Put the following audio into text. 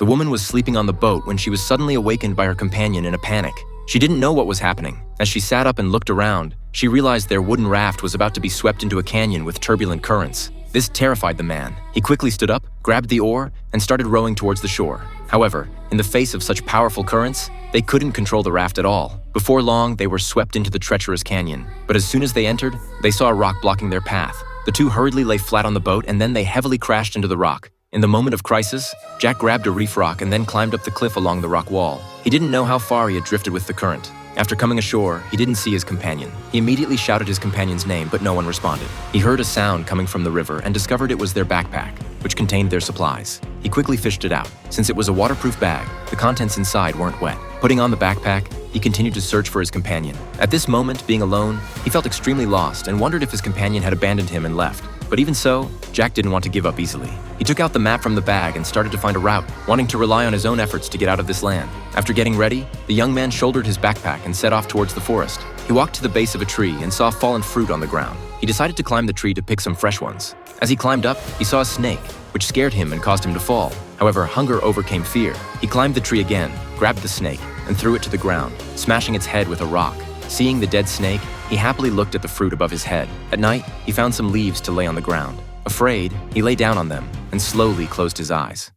The woman was sleeping on the boat when she was suddenly awakened by her companion in a panic. She didn't know what was happening. As she sat up and looked around, she realized their wooden raft was about to be swept into a canyon with turbulent currents. This terrified the man. He quickly stood up, grabbed the oar, and started rowing towards the shore. However, in the face of such powerful currents, they couldn't control the raft at all. Before long, they were swept into the treacherous canyon. But as soon as they entered, they saw a rock blocking their path. The two hurriedly lay flat on the boat, and then they heavily crashed into the rock. In the moment of crisis, Jack grabbed a reef rock and then climbed up the cliff along the rock wall. He didn't know how far he had drifted with the current. After coming ashore, he didn't see his companion. He immediately shouted his companion's name, but no one responded. He heard a sound coming from the river and discovered it was their backpack, which contained their supplies. He quickly fished it out. Since it was a waterproof bag, the contents inside weren't wet. Putting on the backpack, he continued to search for his companion. At this moment, being alone, he felt extremely lost and wondered if his companion had abandoned him and left. But even so, Jack didn't want to give up easily. He took out the map from the bag and started to find a route, wanting to rely on his own efforts to get out of this land. After getting ready, the young man shouldered his backpack and set off towards the forest. He walked to the base of a tree and saw fallen fruit on the ground. He decided to climb the tree to pick some fresh ones. As he climbed up, he saw a snake, which scared him and caused him to fall. However, hunger overcame fear. He climbed the tree again, grabbed the snake, and threw it to the ground, smashing its head with a rock. Seeing the dead snake, he happily looked at the fruit above his head. At night, he found some leaves to lay on the ground. Afraid, he lay down on them and slowly closed his eyes.